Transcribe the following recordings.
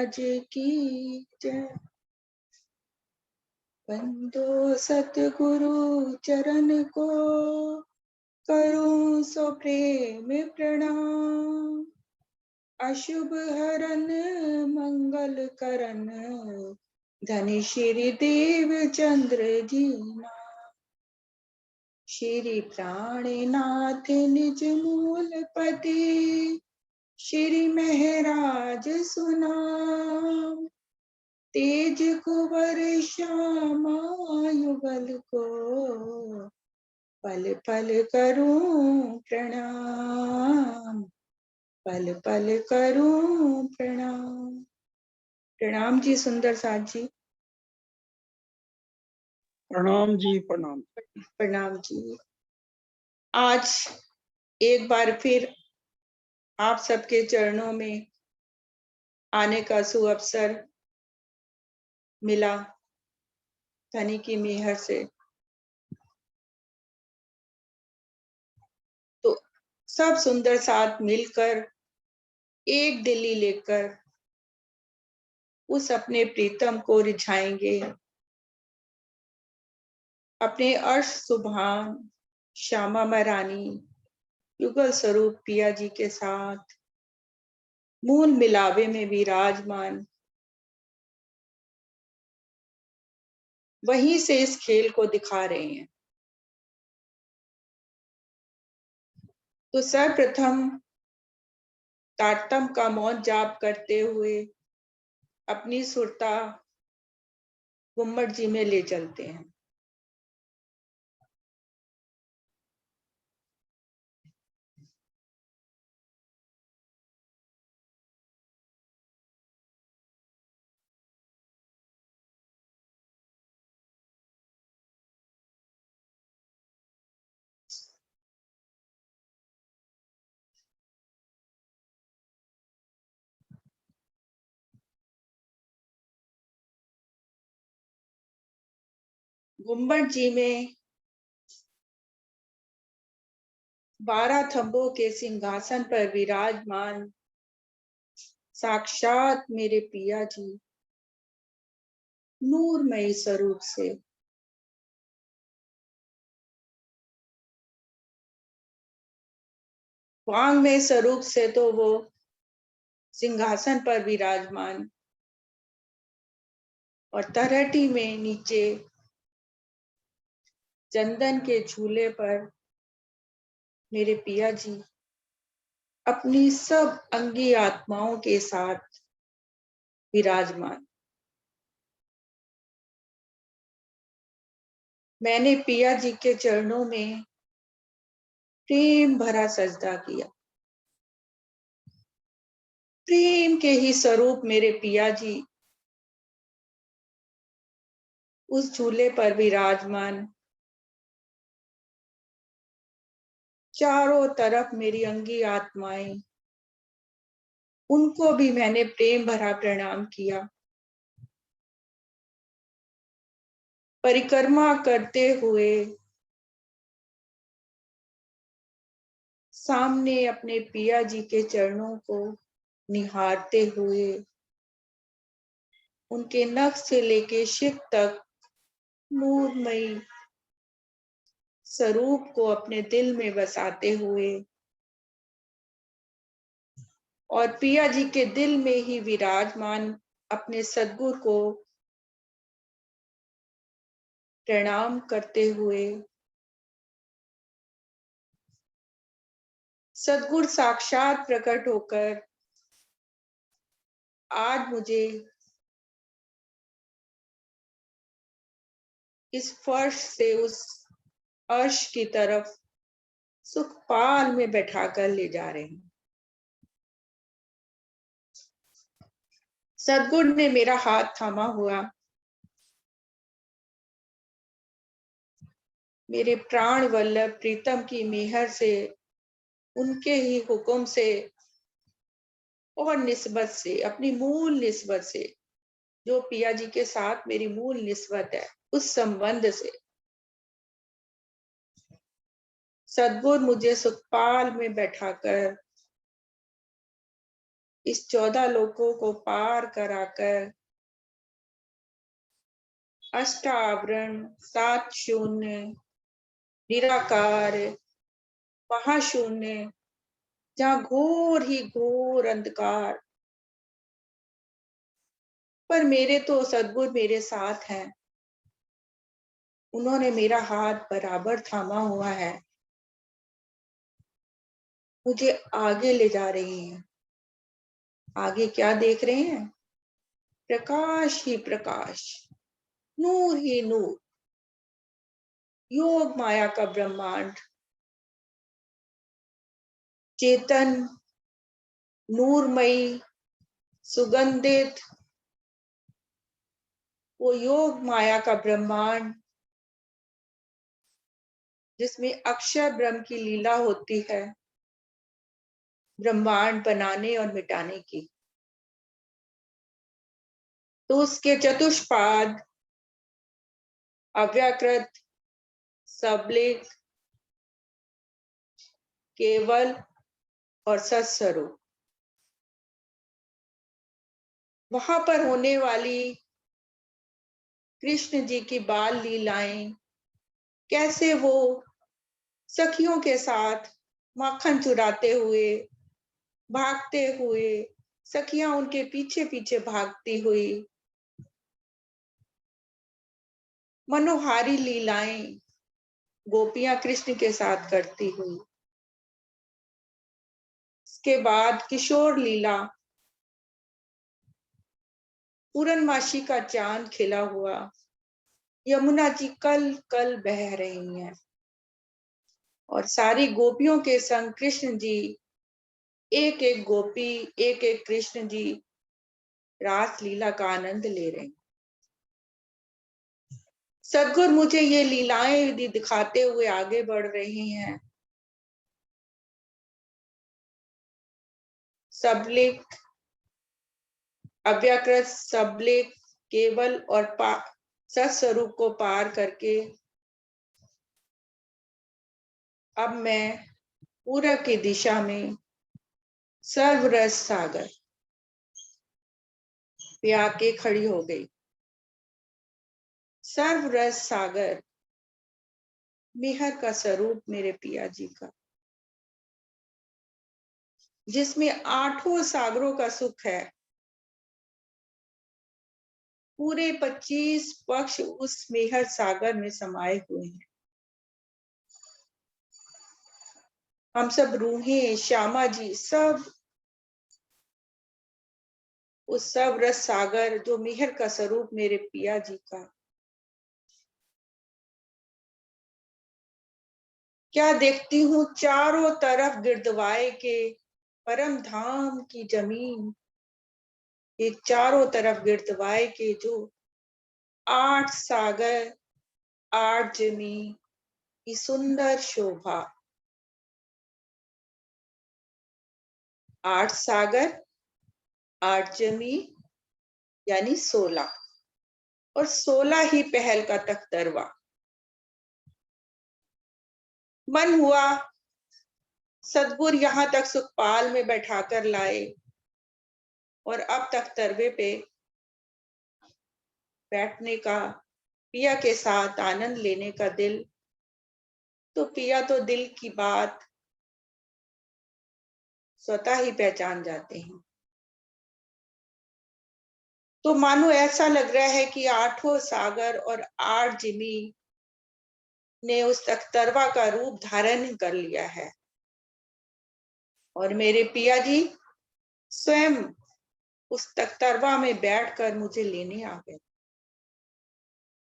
महाराज की जय। बंदो सतगुरु चरण को करूं सो प्रेम प्रणाम। अशुभ हरन मंगल करन धनि श्री देव चंद्र जी नाम। श्री प्राणनाथ निज मूल पति श्री महराज सुनाम। तेज कुंवर श्यामा युगल को पल पल करूं प्रणाम। पल पल करूं प्रणाम। प्रणाम जी सुंदर साथ जी। प्रणाम जी प्रणाम। प्रणाम जी। आज एक बार फिर आप सबके चरणों में आने का सुअवसर मिला धनी की मेहर से। तो सब सुंदर साथ मिलकर एक दिल्ली लेकर उस अपने प्रीतम को रिझाएंगे अपने अर्श सुभान श्यामा महारानी युगल स्वरूप पिया जी के साथ मूल मिलावे में विराजमान। वहीं से इस खेल को दिखा रहे हैं। तो सर्वप्रथम तारतम का मौन जाप करते हुए अपनी सुरता गुम्मट जी में ले चलते हैं। गुम्बद जी में 12 थंबों के सिंहासन पर विराजमान साक्षात मेरे पिया जी नूरमय स्वरूप से वांगमय स्वरूप से तो वो सिंहासन पर विराजमान और तरहटी में नीचे चंदन के झूले पर मेरे पिया जी अपनी सब अंगी आत्माओं के साथ विराजमान। मैंने पिया जी के चरणों में प्रेम भरा सजदा किया। प्रेम के ही स्वरूप मेरे पिया जी उस झूले पर विराजमान। चारों तरफ मेरी अंगी आत्माएं, उनको भी मैंने प्रेम भरा प्रणाम किया। परिक्रमा करते हुए सामने अपने पिया जी के चरणों को निहारते हुए उनके नख से लेके शिख तक नूरमयी स्वरूप को अपने दिल में बसाते हुए और पिया जी के दिल में ही विराजमान अपने सद्गुरु को प्रणाम करते हुए सद्गुरु साक्षात प्रकट होकर आज मुझे इस फर्श से उस अर्श की तरफ सुखपाल में बैठाकर ले जा रहे हैं। सद्गुरु ने मेरा हाथ थामा हुआ। मेरे प्राण वल्लभ प्रीतम की मेहर से उनके ही हुक्म से और निस्बत से अपनी मूल निस्बत से जो पिया जी के साथ मेरी मूल निस्बत है उस संबंध से सद्गुरु मुझे सुखपाल में बैठाकर इस 14 लोकों को पार कराकर अष्टावरण, 7 शून्य, निराकार, महाशून्य, जहां घोर ही घोर अंधकार, पर मेरे तो सद्गुरु मेरे साथ हैं। उन्होंने मेरा हाथ बराबर थामा हुआ है, मुझे आगे ले जा रही हैं। आगे क्या देख रहे हैं? प्रकाश ही प्रकाश, नूर ही नूर, योग माया का ब्रह्मांड, चेतन, नूरमयी, सुगंधित, वो योग माया का ब्रह्मांड जिसमें अक्षर ब्रह्म की लीला होती है, ब्रह्मांड बनाने और मिटाने की। तो उसके चतुष्पाद, अव्याकृत, सबलिंग, केवल और सत्स्वरूप, वहां पर होने वाली कृष्ण जी की बाल लीलाएं, कैसे वो सखियों के साथ माखन चुराते हुए, भागते हुए, सखियां उनके पीछे पीछे भागती हुई, मनोहारी लीलाएं गोपियां कृष्ण के साथ करती हुई। इसके बाद किशोर लीला, पूर्णमासी का चांद खिला हुआ, यमुना जी कल कल बह रही हैं और सारी गोपियों के संग कृष्ण जी, एक एक गोपी, एक एक कृष्ण जी रास लीला का आनंद ले रहे हैं। सद्गुरु मुझे ये लीलाएं दिखाते हुए आगे बढ़ रही हैं। सबलिक, अव्याकृत, सबलिक, केवल और सत्स्वरूप को पार करके अब मैं पूरब की दिशा में सर्वरस सागर पे आके खड़ी हो गई। सर्वरस सागर मेहर का स्वरूप मेरे पिया जी का, जिसमें 8 सागरों का सुख है। पूरे 25 पक्ष उस मेहर सागर में समाये हुए हैं। हम सब रूहें, श्यामा जी, सब उस सब रस सागर जो मेहर का स्वरूप मेरे पिया जी का। क्या देखती हूँ चारों तरफ गिरदवाए के परम धाम की जमीन, ये चारों तरफ गिरदवाए के जो 8 सागर, 8 जमी की सुंदर शोभा। 8 सागर, 8 जमी यानी 16, और 16 ही पहल का तख्तरवा। मन हुआ सदगुरु यहाँ तक सुखपाल में बैठाकर लाए और अब तक तरवे पे बैठने का, पिया के साथ आनंद लेने का दिल। तो पिया तो दिल की बात स्वतः ही पहचान जाते हैं। तो मानो ऐसा लग रहा है कि 8 सागर और 8 जिमी ने उस तख्तरवा का रूप धारण कर लिया है और मेरे पिया जी स्वयं उस तख्तरवा में बैठकर मुझे लेने आ गए।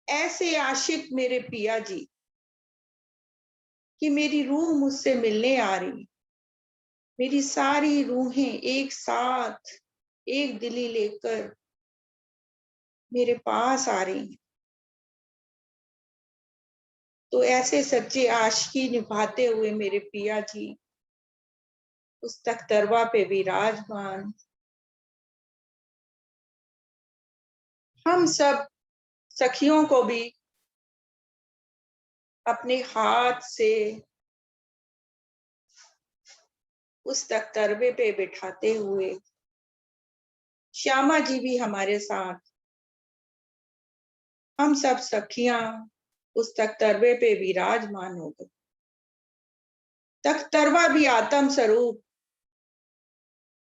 ऐसे आशिक मेरे पिया जी कि मेरी रूह मुझसे मिलने आ रही, मेरी सारी रूहें एक साथ एक दिली लेकर मेरे पास आ रही हैं। तो ऐसे सच्चे आशिकी निभाते हुए मेरे पिया जी उस तख्तरवा पे विराजमान। हम सब सखियों को भी अपने हाथ से उस तख्तरवे पे बिठाते हुए श्यामा जी भी हमारे साथ, हम सब सखियां उस तख्तरवे पे विराजमान हो गए। तख्तरवा भी आत्म स्वरूप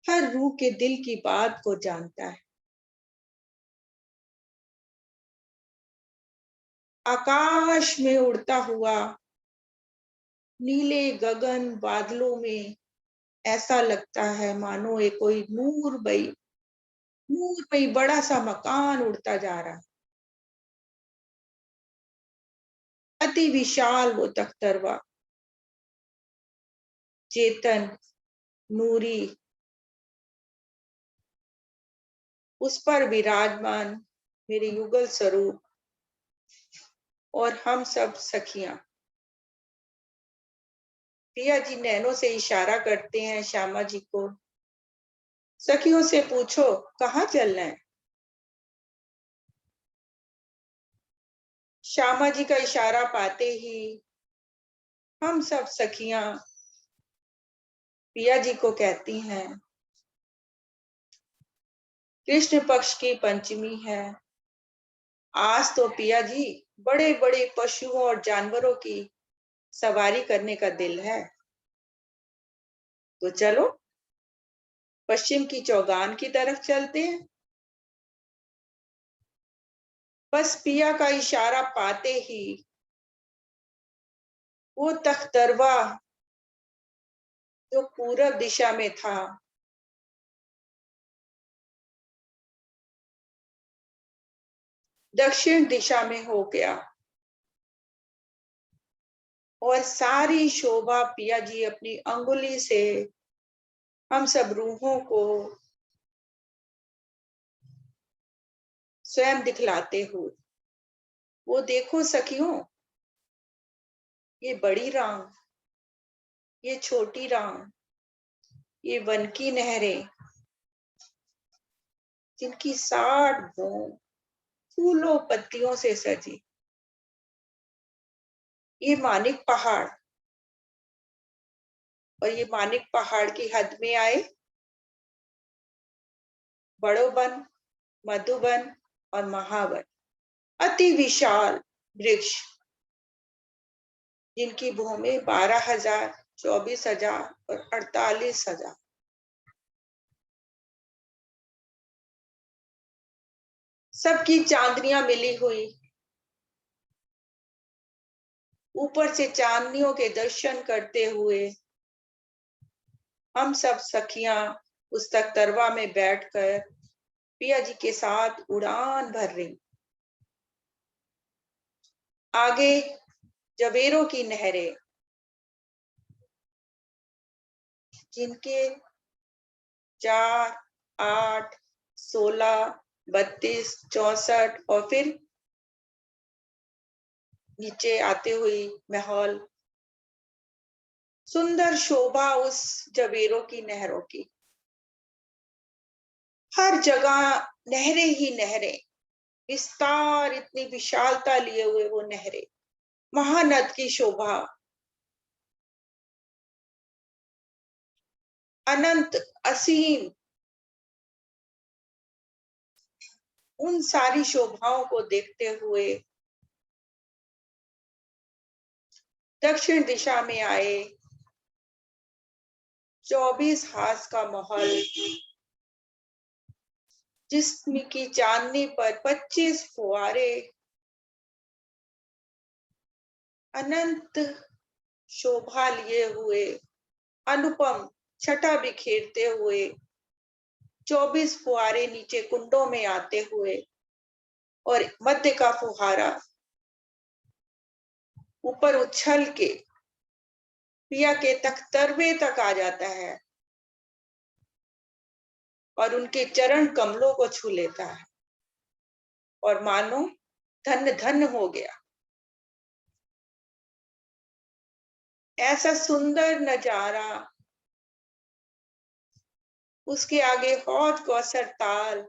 हर रूह के दिल की बात को जानता है। आकाश में उड़ता हुआ नीले गगन बादलों में ऐसा लगता है मानो ये कोई नूरमयी बड़ा सा मकान उड़ता जा रहा है। अति विशाल वो तख्तरवा, चेतन, नूरी, उस पर विराजमान मेरे युगल स्वरूप और हम सब सखियां। पिया जी नैनों से इशारा करते हैं श्यामा जी को, सखियों से पूछो कहाँ चलना है। श्यामा जी का इशारा पाते ही हम सब सखियां पिया जी को कहती हैं, कृष्ण पक्ष की पंचमी है, आज तो पिया जी बड़े बड़े पशुओं और जानवरों की सवारी करने का दिल है, तो चलो पश्चिम की चौगान की तरफ चलते हैं। बस पिया का इशारा पाते ही वो तख्तरवा जो पूरब दिशा में था, दक्षिण दिशा में हो गया और सारी शोभा पिया जी अपनी अंगुली से हम सब रूहों को स्वयं दिखलाते हो। वो देखो सखियों, ये बड़ी राम, ये छोटी राम, ये वन की नहरें जिनकी 60 भूम फूलों पत्तियों से सजी, ये मानिक पहाड़, और ये मानिक पहाड़ की हद में आए बड़ो वन, मधुबन और महावन, अति विशाल वृक्ष जिनकी भूमि 12,000, 24,000 और 48,000। सबकी चांदनियां मिली हुई, ऊपर से चांदनियों के दर्शन करते हुए हम सब सखियां उस तख्तरवा में बैठकर पिया जी के साथ उड़ान भर रही। आगे जवेरों की नहरें जिनके 4, 8, 16, 32, 64 और फिर नीचे आते हुए महल, सुंदर शोभा उस जवेरों की नहरों की, हर जगह नहरें ही नहरें, विस्तार, इतनी विशालता लिए हुए वो नहरें, महानद की शोभा, अनंत असीम, उन सारी शोभाओं को देखते हुए दक्षिण दिशा में आए 24 हाथ का महल, जिसकी चांदनी पर 25 फुहारे अनंत शोभा लिए हुए, अनुपम छटा बिखेरते हुए 24 फुहारे नीचे कुंडों में आते हुए और मध्य का फुहारा ऊपर उछल के पिया के तख्तरवे तक आ जाता है और उनके चरण कमलों को छू लेता है और मानो धन्य धन्य हो गया। ऐसा सुंदर नजारा, उसके आगे हौज कौसर ताल,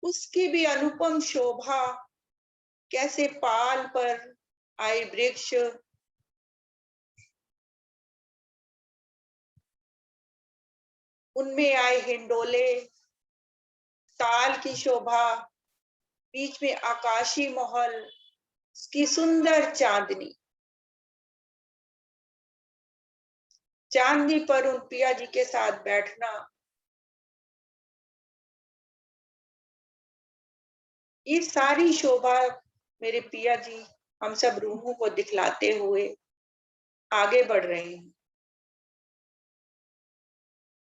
उसकी भी अनुपम शोभा, कैसे पाल पर आए वृक्ष, उनमें आए हिंडोले, ताल की शोभा, बीच में आकाशी महल की सुंदर चांदनी। चांदनी पर उन पिया जी के साथ बैठना, ये सारी शोभा मेरे पिया जी हम सब रूहों को दिखलाते हुए आगे बढ़ रहे हैं।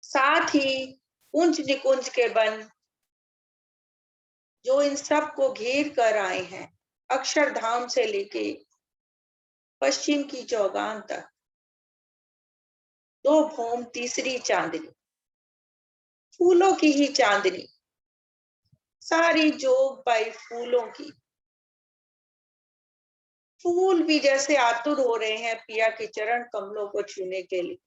साथ ही कुंज निकुंज के वन जो इन सब को घेर कर आए हैं, अक्षरधाम से लेके पश्चिम की चौगान तक, दो भौम तीसरी चांदनी, फूलों की ही चांदनी, सारी जोग पाई फूलों की। फूल भी जैसे आतुर हो रहे हैं पिया के चरण कमलों को छूने के लिए।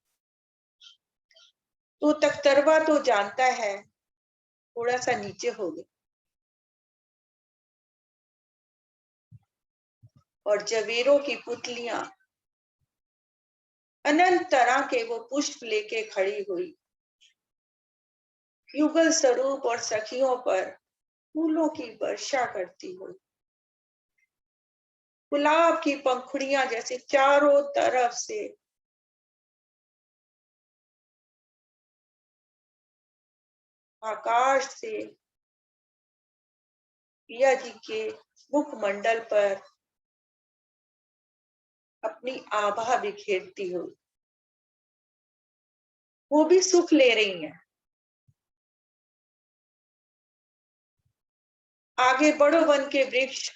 तो तख्तरवा तो जानता है, थोड़ा सा नीचे हो गया, और जवेरों की पुतलियां अनंत तरह के वो पुष्प लेके खड़ी हुई, युगल स्वरूप और सखियों पर फूलों की वर्षा करती हुई, गुलाब की पंखुड़ियां जैसे चारों तरफ से आकाश से पिया जी के मुखमंडल पर अपनी आभा बिखेरती हुई, वो भी सुख ले रही हैं। आगे बड़ो वन के वृक्ष,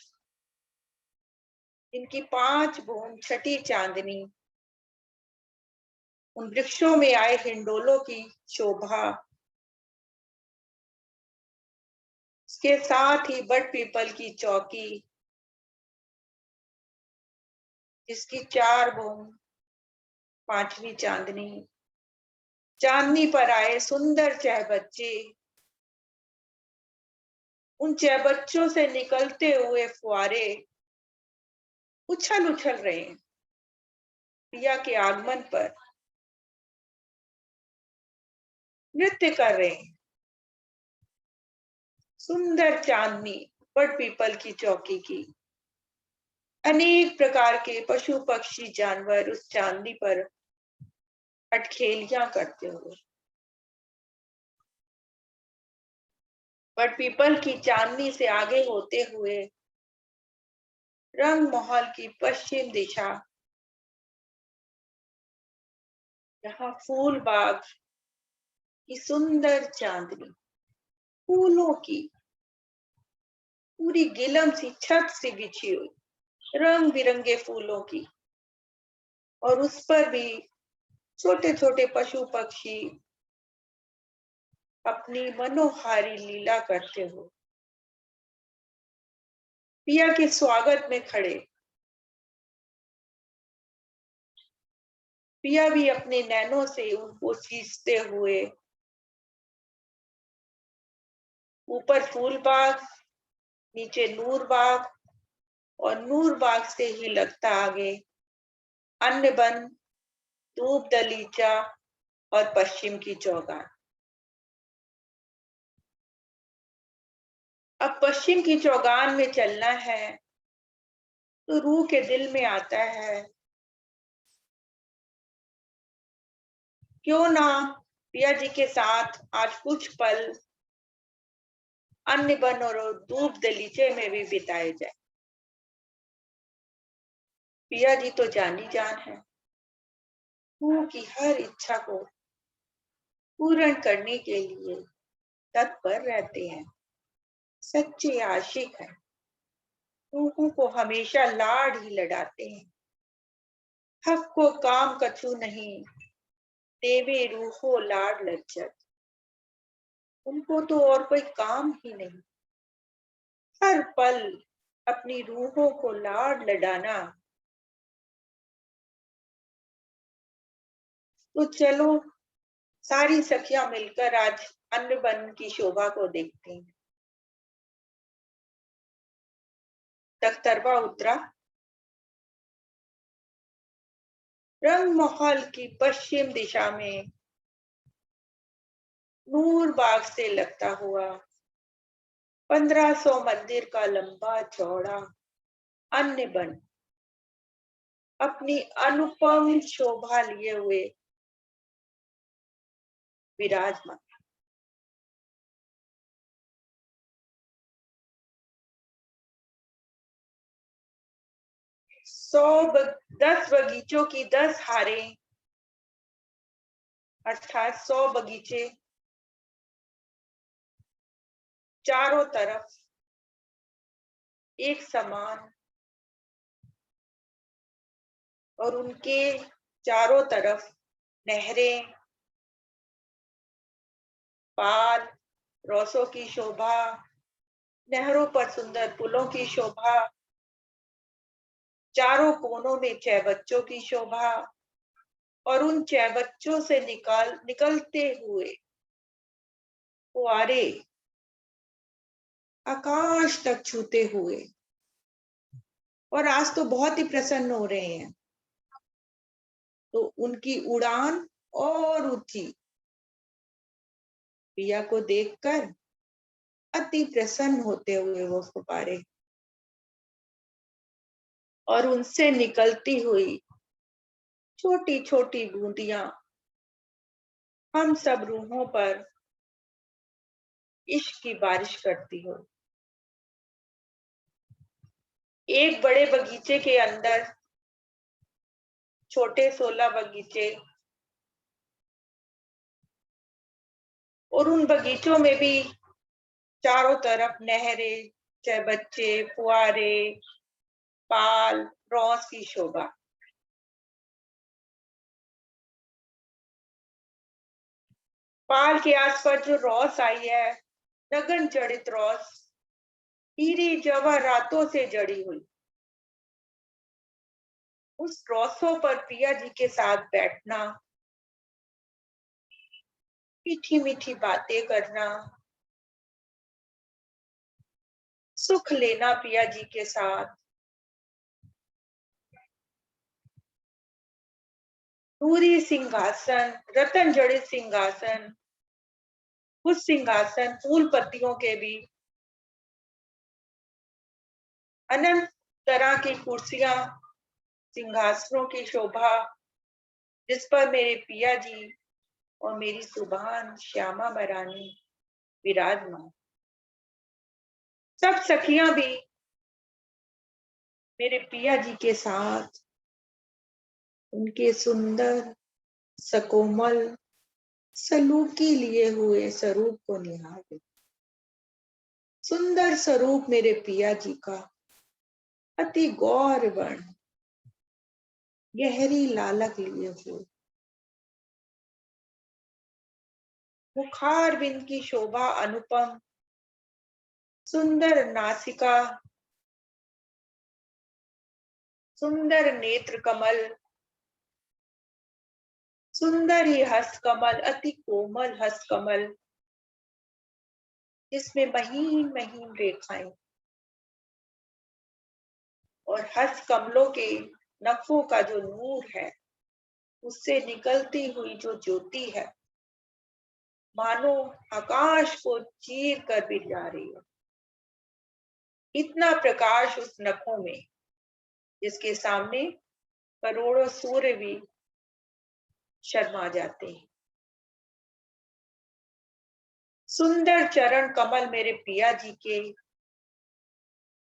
इनकी 5 भूम छठी चांदनी, उन वृक्षों में आए हिंडोलों की शोभा, इसके साथ ही बट पीपल की चौकी, जिसकी 4 भूम 5वीं चांदनी, चांदनी पर आए सुंदर चहबच्चे, उन चहबच्चों से निकलते हुए फुआरे उछल उछल रहे हैं पिया के आगमन पर, नृत्य कर रहे हैं। सुंदर चांदनी बट पीपल की चौकी की, अनेक प्रकार के पशु पक्षी जानवर उस चांदनी पर अटखेलियां करते हुए, बट पीपल की चांदनी से आगे होते हुए रंग महल की पश्चिम दिशा, जहां फूल बाग की सुंदर चांदनी, फूलों की पूरी गिलम सी छत से बिछी हुई, रंग बिरंगे फूलों की, और उस पर भी छोटे छोटे पशु पक्षी अपनी मनोहारी लीला करते हो, पिया के स्वागत में खड़े। पिया भी अपने नैनों से उनको सींचते हुए, ऊपर फूल बाग, नीचे नूर बाग, और नूर बाग से ही लगता आगे अन्य वन, धूप दलीचा और पश्चिम की चौगान। अब पश्चिम की चौगान में चलना है तो रूह के दिल में आता है, क्यों ना पिया जी के साथ आज कुछ पल अन्य वन और धूप दलीचे में भी बिताए जाए। पिया जी तो जानी जान है, रूह की हर इच्छा को पूर्ण करने के लिए तत्पर रहते हैं, सच्चे आशिक हैं, रूहों को हमेशा लाड ही लडाते हैं। हक को काम कछु नहीं, देवे रूहो लाड लज्जत, उनको तो और कोई काम ही नहीं, हर पल अपनी रूहों को लाड लडाना। तो चलो सारी सखियां मिलकर आज अन्य वन की शोभा को देखते हैं। तख्तरवा उतरा, रंग महल की पश्चिम दिशा में नूर बाग से लगता हुआ 1500 मंदिर का लंबा चौड़ा अन्य बन अपनी अनुपम शोभा लिए हुए विराजमान। सौ 10 बगीचों की 10 हारें अर्थात 100 बगीचे चारों तरफ एक समान और उनके चारों तरफ नहरें, पाल, रौसों की शोभा, नहरों पर सुंदर पुलों की शोभा, चारों कोनों में चैबच्चों की शोभा और उन चैबच्चों से निकलते हुए फुआरे आकाश तक छूते हुए। और आज तो बहुत ही प्रसन्न हो रहे हैं, तो उनकी उड़ान और ऊंची। पिया को देखकर अति प्रसन्न होते हुए वो फुब्बारे और उनसे निकलती हुई छोटी छोटी बूंदियां हम सब रूहों पर इश्क की बारिश करती हो। एक बड़े बगीचे के अंदर छोटे 16 बगीचे और उन बगीचों में भी चारों तरफ नहरें, चैबच्चे, फुआरे, पाल, रौस की शोभा। पाल के आसपास जो रौस आई है, नगन जड़ित रौस, हीरी जवाहरातों से जड़ी हुई। उस रौसों पर पिया जी के साथ बैठना, मीठी मीठी बातें करना, सुख लेना पिया जी के साथ, पूरी सिंहासन, रतन जड़ित सिंहासन, उस सिंहासन फूल पत्तियों के भी, अनंत तरह की कुर्सियां, सिंहासनों की शोभा, जिस पर मेरे पिया जी और मेरी सुभान श्यामा महारानी विराजमान। सब सखियां भी मेरे पिया जी के साथ उनके सुंदर सकोमल सलूकी लिए हुए स्वरूप को निहार। सुंदर स्वरूप मेरे पिया जी का, अति गौर वर्ण, गहरी लालक लिए हुए, मुखार बिंद की शोभा अनुपम, सुंदर नासिका, सुंदर नेत्र कमल, सुंदर ही हस्त कमल, अति कोमल हस्त कमल, जिसमें महीन महीन रेखाएं और हस्त कमलों के नखों का जो नूर है, उससे निकलती हुई जो ज्योति है, मानो आकाश को चीर कर भी जा रही है। इतना प्रकाश उस नखों में, जिसके सामने करोड़ों सूर्य भी शर्मा जाते हैं। सुंदर चरण कमल मेरे पिया जी के,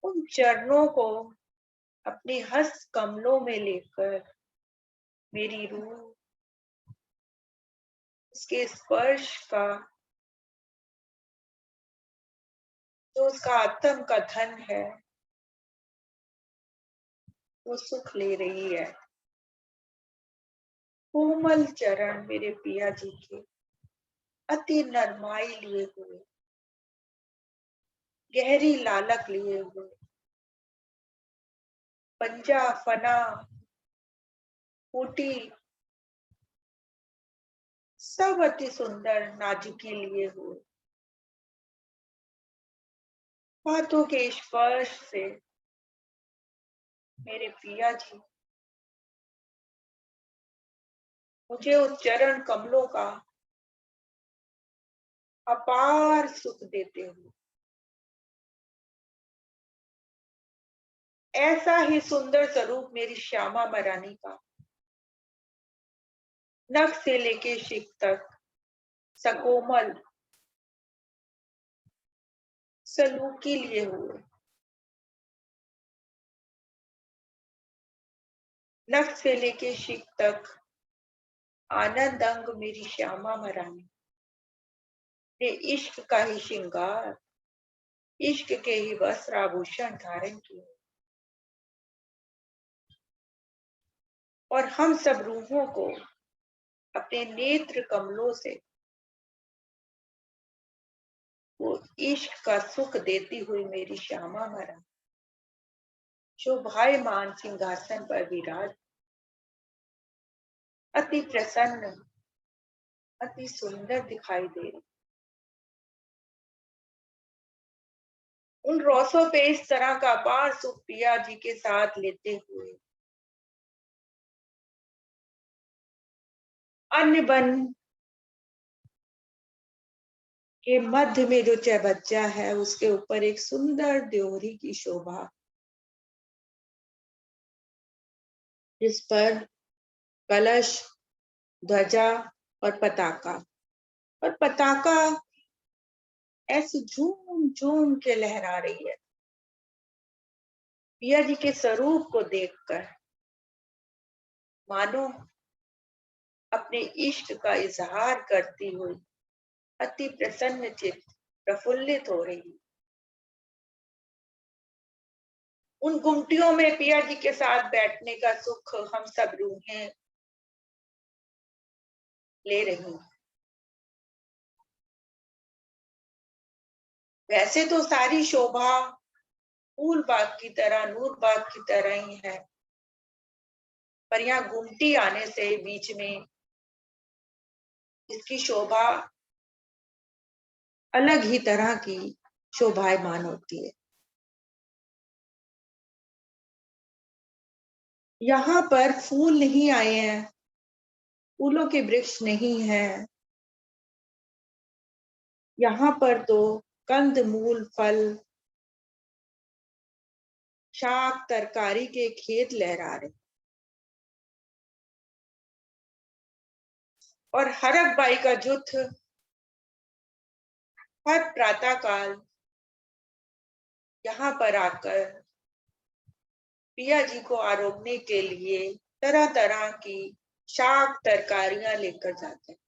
उन चरणों को अपने हस्त कमलों में लेकर मेरी रूह उसके स्पर्श का, जो उसका आत्म का धन है, वो सुख ले रही है। कोमल चरण मेरे पिया जी के, अति नरमाई लिए हुए, गहरी लालक लिए हुए, पंजा फना ऊटी सब अति सुंदर नाजुकी लिए हुए, हाथों के स्पर्श से मेरे पिया जी मुझे उस चरण कमलों का अपार सुख देते हो। ऐसा ही सुंदर स्वरूप मेरी श्यामा महारानी का नख से लेके शिख तक सकोमल सलूकी लिए हुए, नख से लेके शिख तक आनंद अंग मेरी श्यामा महारानी ने इश्क का ही श्रृंगार, इश्क के ही वस्त्र आभूषण धारण किए और हम सब रूहों को अपने नेत्र कमलों से वो इश्क का सुख देती हुई मेरी श्यामा महारानी शोभायमान सिंहासन पर विराज, अति प्रसन्न, अति सुंदर दिखाई दे रही। उन रोसों पे इस तरह का अपार सुख पिया जी के साथ लेते हुए अन्य बन के मध्य में जो चौबच्चा है उसके ऊपर एक सुंदर द्योरी की शोभा, जिस पर कलश, ध्वजा और पताका ऐसे झूम झूम के लहरा रही है। पिया जी के स्वरूप को देखकर मानो अपने इश्क का इजहार करती हुई अति प्रसन्न चित्त प्रफुल्लित हो रही। उन गुमटियों में पिया जी के साथ बैठने का सुख हम सब रूहें ले रही। वैसे तो सारी शोभा फूल बाग की तरह, नूर बाग की तरह ही है, पर यहाँ गुमटी आने से बीच में इसकी शोभा अलग ही तरह की शोभायमान होती है। यहाँ पर फूल नहीं आए हैं, फूलों के वृक्ष नहीं है, यहाँ पर तो कंद मूल फल, शाक तरकारी के खेत लहरा रहे और हरक बाई का जुथ हर प्रातः काल यहाँ पर आकर पिया जी को आरोगने के लिए तरह तरह की शाक तरकारियां लेकर जाते हैं।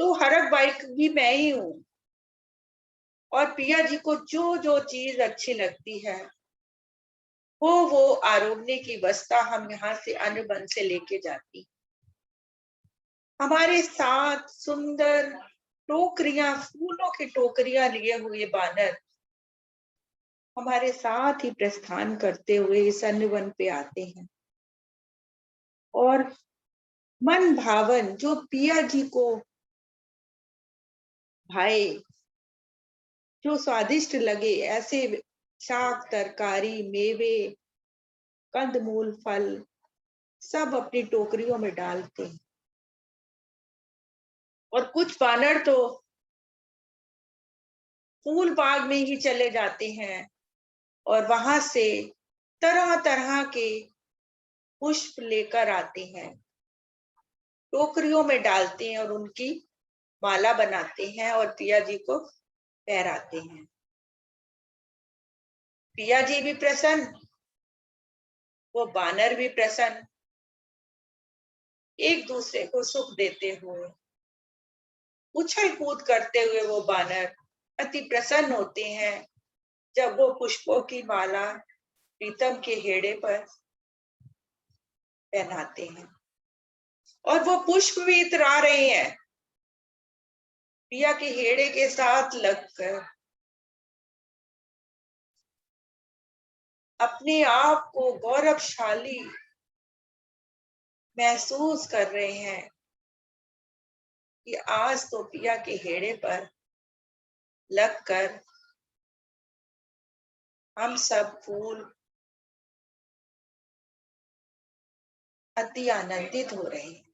तो हरक बाई भी मैं ही हूँ और पिया जी को जो जो चीज अच्छी लगती है वो आरोगने की वस्ता हम यहाँ से अन्न बन से लेके जाती। हमारे साथ सुंदर टोकरियां, फूलों की टोकरियां लिए हुए बानर हमारे साथ ही प्रस्थान करते हुए इस अन्न वन पे आते हैं और मन भावन जो पिया जी को भाए, जो स्वादिष्ट लगे, ऐसे शाक तरकारी, मेवे, कंदमूल, फल सब अपनी टोकरियों में डालते हैं और कुछ बानर तो फूल बाग में ही चले जाते हैं और वहां से तरह तरह के पुष्प लेकर आते हैं, टोकरियों में डालते हैं और उनकी माला बनाते हैं और पिया जी को पहराते हैं। पिया जी भी प्रसन्न, वो बानर भी प्रसन्न, एक दूसरे को सुख देते हुए उछल कूद करते हुए वो बानर अति प्रसन्न होते हैं जब वो पुष्पों की माला प्रीतम के हेड़े पर पहनाते हैं और वो पुष्प भी इतरा रहे हैं पिया के हेड़े के साथ लगकर, अपने आप को गौरवशाली महसूस कर रहे हैं कि आज तो पिया के हेड़े पर लगकर हम सब फूल अति आनंदित हो रहे हैं।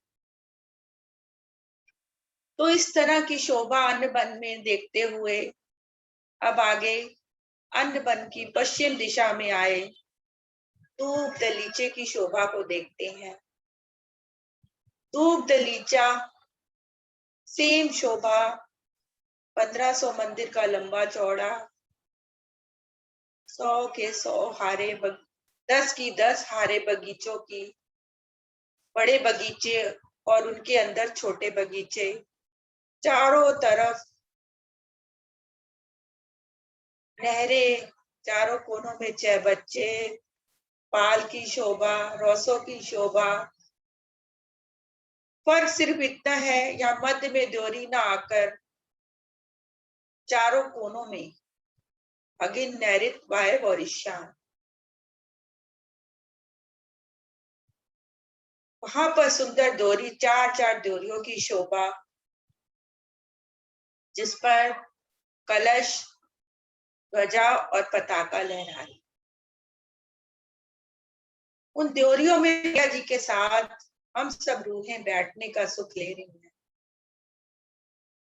तो इस तरह की शोभा अन्न बन में देखते हुए अब आगे अन्न बन की पश्चिम दिशा में आए धूप दलीचे की शोभा को देखते हैं। धूप दलीचा सेम शोभा 1500 मंदिर का लंबा चौड़ा 100 के 100 10 की 10 हारे बगीचों की, बड़े बगीचे और उनके अंदर छोटे बगीचे, चारों तरफ नहरें, चारों कोनों में चहबच्चे, पाल की शोभा, रोसों की शोभा। फर्क सिर्फ इतना है यहाँ मध्य में द्योरी ना आकर चारों कोनों में अगिन नैऋत्य वायव्य और ईशान, वहां पर सुंदर डोरी, चार चार डोरियों की शोभा, जिस पर कलश, ध्वजा और पताका लहराई। उन द्योरियों में मैया जी के साथ हम सब रूहें बैठने का सुख ले रही हैं।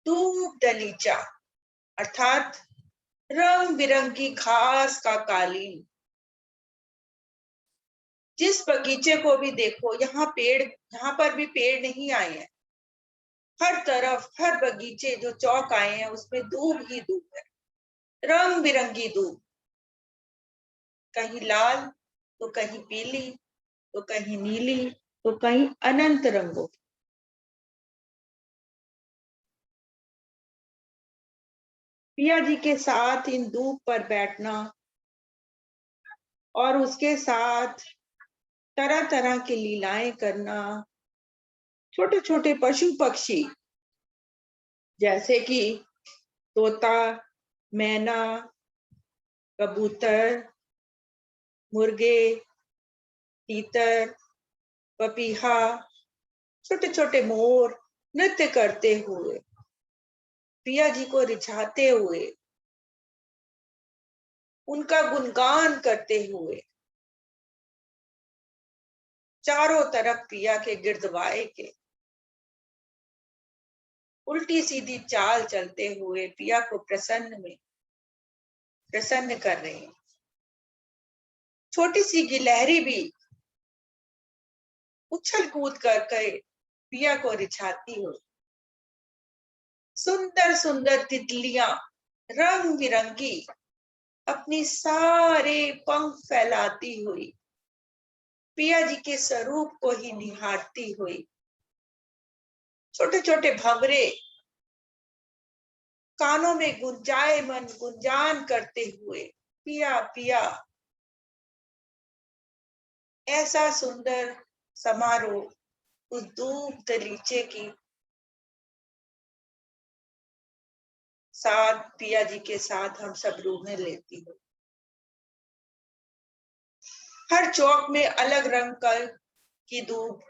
धूप दलीचा अर्थात रंग बिरंगी घास का कालीन। जिस बगीचे को भी देखो यहाँ पर भी पेड़ नहीं आए हैं। हर तरफ, हर बगीचे जो चौक आए हैं उसमें दूब ही दूब है, रंग बिरंगी दूब, कहीं लाल तो कहीं पीली तो कहीं नीली तो कहीं अनंत रंगों की। पिया जी के साथ इन दूब पर बैठना और उसके साथ तरह तरह की लीलाएं करना, छोटे छोटे पशु पक्षी जैसे कि तोता, मैना, कबूतर, मुर्गे, तीतर, पपीहा, छोटे छोटे मोर नृत्य करते हुए, पिया जी को रिझाते हुए, उनका गुणगान करते हुए चारों तरफ पिया के गिरदवाए के उल्टी सीधी चाल चलते हुए पिया को प्रसन्न कर रहे हैं। छोटी सी गिलहरी भी उछल कूद करके पिया को रिझाती हुई, सुंदर सुंदर तितलियां रंग बिरंगी अपनी सारे पंख फैलाती हुई पिया जी के स्वरूप को ही निहारती हुई, छोटे छोटे भंवरे कानों में गुंजायमान गुंजान करते हुए पिया पिया, ऐसा सुंदर समारोह उस धूप दलीचे की साथ पिया जी के साथ हम सब रूहें लेती हो। हर चौक में अलग रंग की दूब,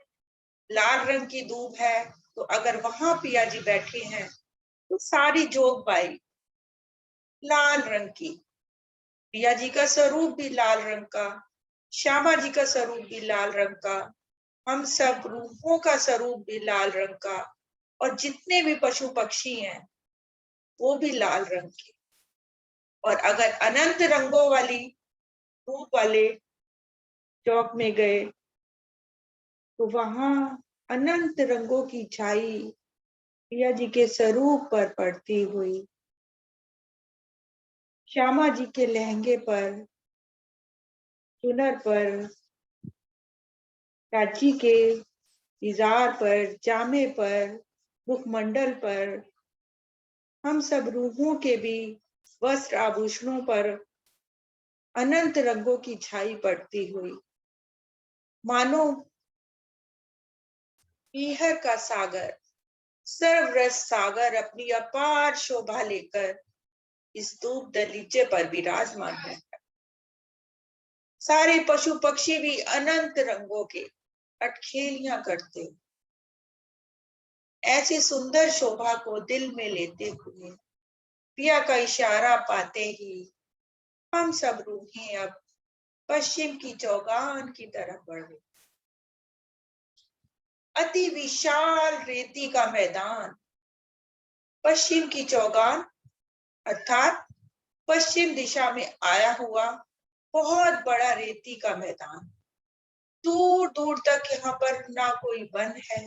लाल रंग की दूब है तो अगर वहां पिया जी बैठे हैं तो सारी जोग बाई लाल रंग की, पिया जी का स्वरूप भी लाल रंग का, श्यामा जी का स्वरूप भी लाल रंग का, हम सब रूहों का स्वरूप भी लाल रंग का, और जितने भी पशु पक्षी हैं वो भी लाल रंग के। और अगर अनंत रंगों वाली धूप वाले चौक में गए तो वहां अनंत रंगों की छाई पिया जी के स्वरूप पर पड़ती हुई, श्यामा जी के लहंगे पर, चुनर पर, प्राची के इजार पर, जामे पर, मुखमंडल पर, हम सब रूहों के भी वस्त्र आभूषणों पर अनंत रंगों की छाई पड़ती हुई, मानो पीहर का सागर, सर्वरस सागर अपनी अपार शोभा लेकर इस धूप दलीचे पर विराजमान है। सारे पशु पक्षी भी अनंत रंगों के अटखेलियां करते, ऐसी सुंदर शोभा को दिल में लेते हुए पिया का इशारा पाते ही हम सब रूहें अब पश्चिम की चौगान की तरफ बढ़ गई। अति विशाल रेती का मैदान पश्चिम की चौगान अर्थात पश्चिम दिशा में आया हुआ बहुत बड़ा रेती का मैदान। दूर दूर तक यहाँ पर ना कोई वन है,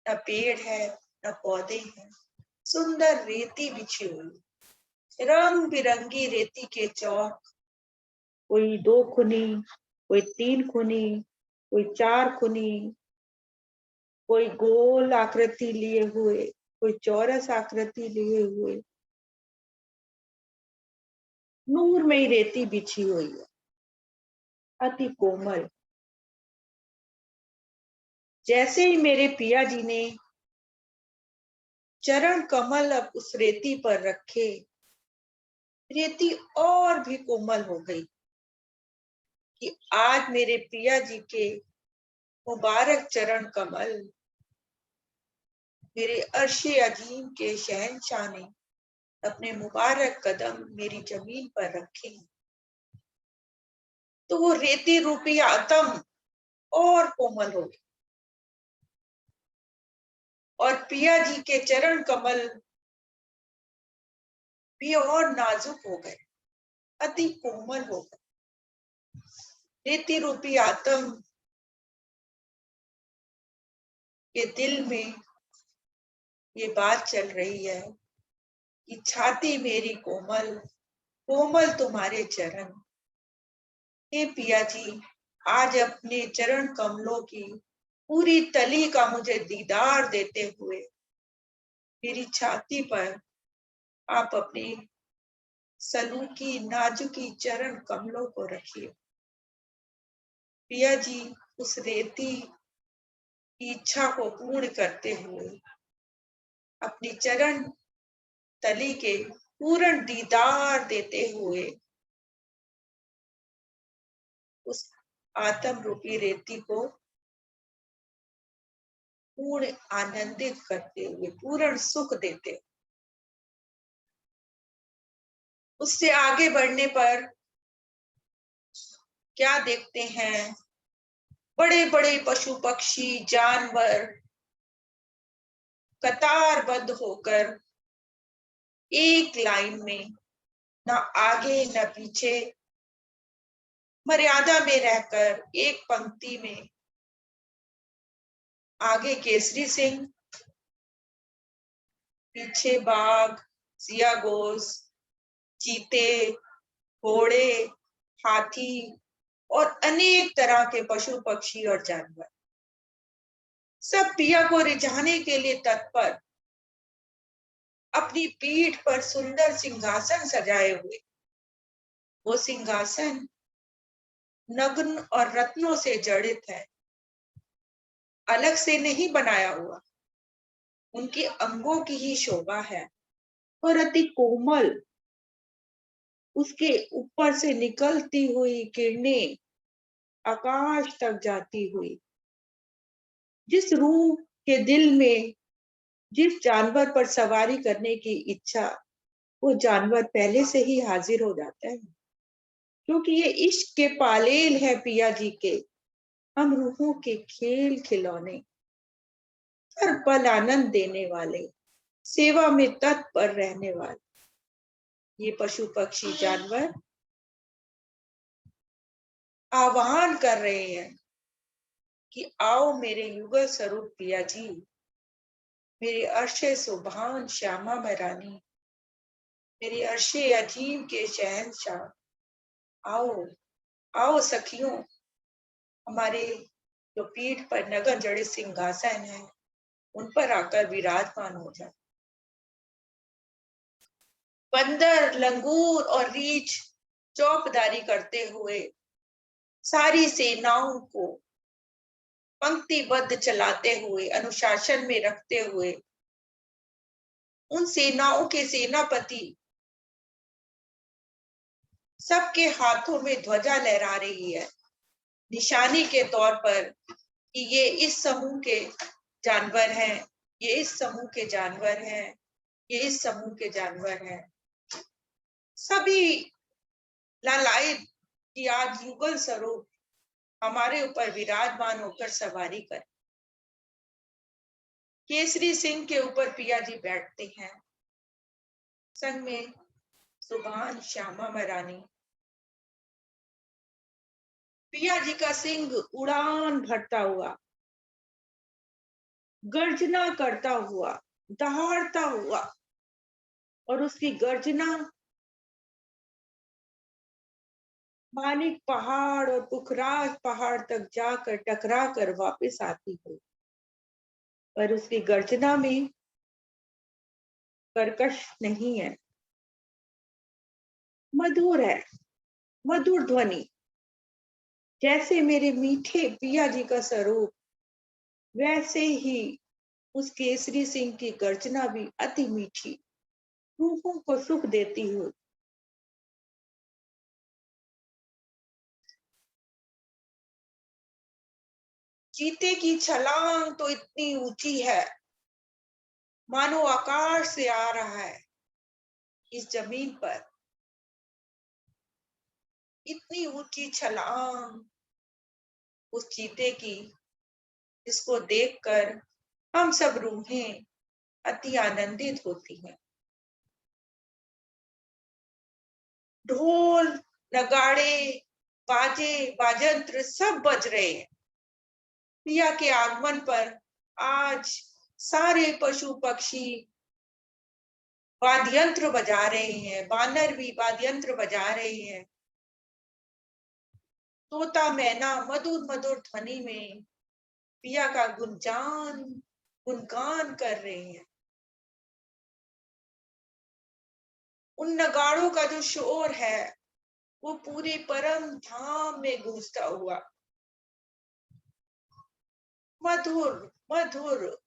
ना पेड़ है, ना पौधे हैं। सुंदर रेती बिछी हुई, रंग बिरंगी रेती के चौक, कोई 2 खुनी, कोई 3 खुनी, कोई 4 खुनी, कोई गोल आकृति लिए हुए, कोई चौरस आकृति लिए हुए। नूरमयी रेती बिछी हुई है, अति कोमल। जैसे ही मेरे पिया जी ने चरण कमल अब उस रेती पर रखे, रेती और भी कोमल हो गई कि आज मेरे पिया जी के मुबारक चरण कमल मेरे अर्शे अजीम के शहंशाह ने अपने मुबारक कदम मेरी जमीन पर रखे, तो वो रेती रूपी आत्म और कोमल हो गई और पिया जी के चरण कमल भी और नाजुक हो गए, अति कोमल हो गए। रेती रूपी आत्म के दिल में ये बात चल रही है कि छाती मेरी कोमल, कोमल तुम्हारे चरण। हे पिया जी, आज अपने चरण कमलों की पूरी तली का मुझे दीदार देते हुए मेरी छाती पर आप अपनी सलूकी नाजुकी चरण कमलों को रखिए। पिया जी उस रेती की इच्छा को पूर्ण करते हुए अपनी चरण तली के पूर्ण दीदार देते हुए उस आत्म रूपी रेती को पूर्ण आनंदित करते हुए, पूर्ण सुख देते। उससे आगे बढ़ने पर क्या देखते हैं, बड़े बड़े पशु पक्षी जानवर कतारबद्ध होकर एक लाइन में, ना आगे न पीछे, मर्यादा में रहकर एक पंक्ति में, आगे केसरी सिंह, पीछे बाघ, सियागोस, चीते, घोड़े, हाथी और अनेक तरह के पशु पक्षी और जानवर सब पिया को रिझाने के लिए तत्पर, अपनी पीठ पर सुंदर सिंहासन सजाए हुए। वो सिंहासन नग्न और रत्नों से जड़ित है, अलग से नहीं बनाया हुआ, उनके अंगों की ही शोभा है और अति कोमल। उसके ऊपर से निकलती हुई किरणें आकाश तक जाती हुई। जिस रूह के दिल में जिस जानवर पर सवारी करने की इच्छा, वो जानवर पहले से ही हाजिर हो जाता है, क्योंकि ये इश्क के पालेल है पिया जी के, हम रूहों के खेल खिलौने, हर पल आनंद देने वाले, सेवा में तत्पर रहने वाले। ये पशु पक्षी जानवर आह्वान कर रहे हैं कि आओ मेरे युगल स्वरूप पिया जी, मेरे अर्शे सुभान श्यामा मैं रानी, मेरे अर्शे अजीम के शहंशाह, आओ आओ सखियों, हमारे जो पीठ पर नगर जड़े सिंहासन है उन पर आकर विराजमान हो जाए। बंदर, लंगूर और रीछ चौकदारी करते हुए सारी सेनाओं को पंक्तिबद्ध चलाते हुए, अनुशासन में रखते हुए, उन सेनाओं के सेनापति सबके हाथों में ध्वजा लहरा रही है, निशानी के तौर पर कि ये इस समूह के जानवर हैं, ये इस समूह के जानवर हैं, ये इस समूह के जानवर हैं। सभी लालायित कि आज युगल स्वरूप हमारे ऊपर विराजमान होकर सवारी कर। केसरी सिंह के ऊपर पिया जी बैठते हैं, संग में सुभान श्यामा महारानी। पिया जी का सिंह उड़ान भरता हुआ, गर्जना करता हुआ, दहाड़ता हुआ, और उसकी गर्जना मानिक पहाड़ और पुखराज पहाड़ तक जाकर टकरा कर वापस आती है। पर उसकी गर्जना में कर्कश नहीं है, मधुर है, मधुर ध्वनि। जैसे मेरे मीठे पिया जी का स्वरूप, वैसे ही उस केसरी सिंह की गर्जना भी अति मीठी, रूहों को सुख देती हुई। चीते की छलांग तो इतनी ऊंची है, मानो आकाश से आ रहा है इस जमीन पर। इतनी ऊंची छलांग उस चीते की, जिसको देखकर हम सब रूहें अति आनंदित होती हैं। ढोल, नगाड़े, बाजे, बाजंत्र सब बज रहे हैं। पिया के आगमन पर आज सारे पशु पक्षी वाद्यंत्र बजा रहे हैं, बानर भी वाद्यंत्र बजा रहे हैं। तोता मैना मधुर मधुर ध्वनि में पिया का गुणगान कर रहे हैं। उन नगाड़ों का जो शोर है वो पूरे परम धाम में गूंजता हुआ मधुर मधुर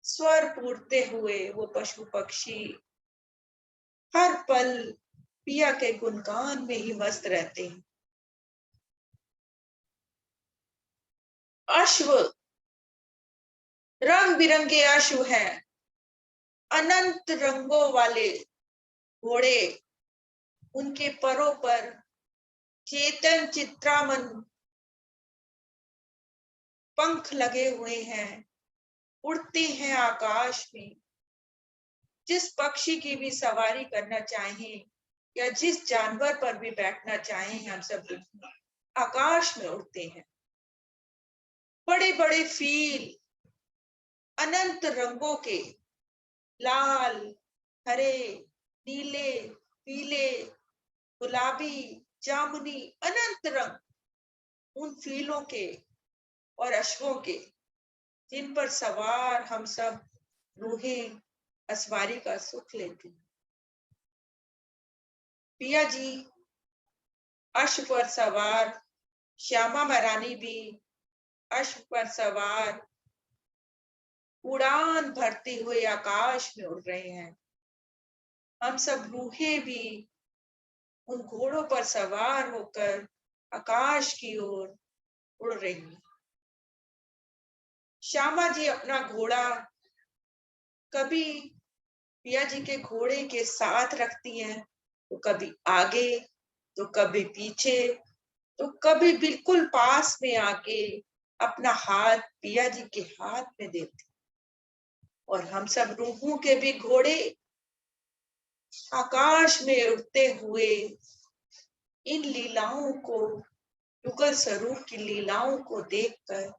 स्वर पूरते हुए वो पशु पक्षी हर पल पिया के गुणगान में ही मस्त रहते हैं। अश्व, रंग बिरंगे अश्व हैं, अनंत रंगों वाले घोड़े, उनके परों पर चेतन चित्रामन पंख लगे हुए हैं, उड़ते हैं आकाश में। जिस पक्षी की भी सवारी करना चाहें या जिस जानवर पर भी बैठना चाहें, हम सब आकाश में उड़ते हैं। बड़े बड़े फील अनंत रंगों के, लाल, हरे, नीले, पीले, गुलाबी, जामुनी, अनंत रंग उन फीलों के और अश्वों के, जिन पर सवार हम सब रूहें असवारी का सुख लेती हैं। पिया जी अश्व पर सवार, श्यामा महारानी भी अश्व पर सवार उड़ान भरते हुए आकाश में उड़ रहे हैं। हम सब रूहें भी उन घोड़ों पर सवार होकर आकाश की ओर उड़ रही हैं। श्यामा जी अपना घोड़ा कभी पिया जी के घोड़े के साथ रखती हैं, तो कभी आगे, तो कभी पीछे, तो कभी बिल्कुल पास में आके अपना हाथ पिया जी के हाथ में देती। और हम सब रूहों के भी घोड़े आकाश में उड़ते हुए इन लीलाओं को, युगल स्वरूप की लीलाओं को देखकर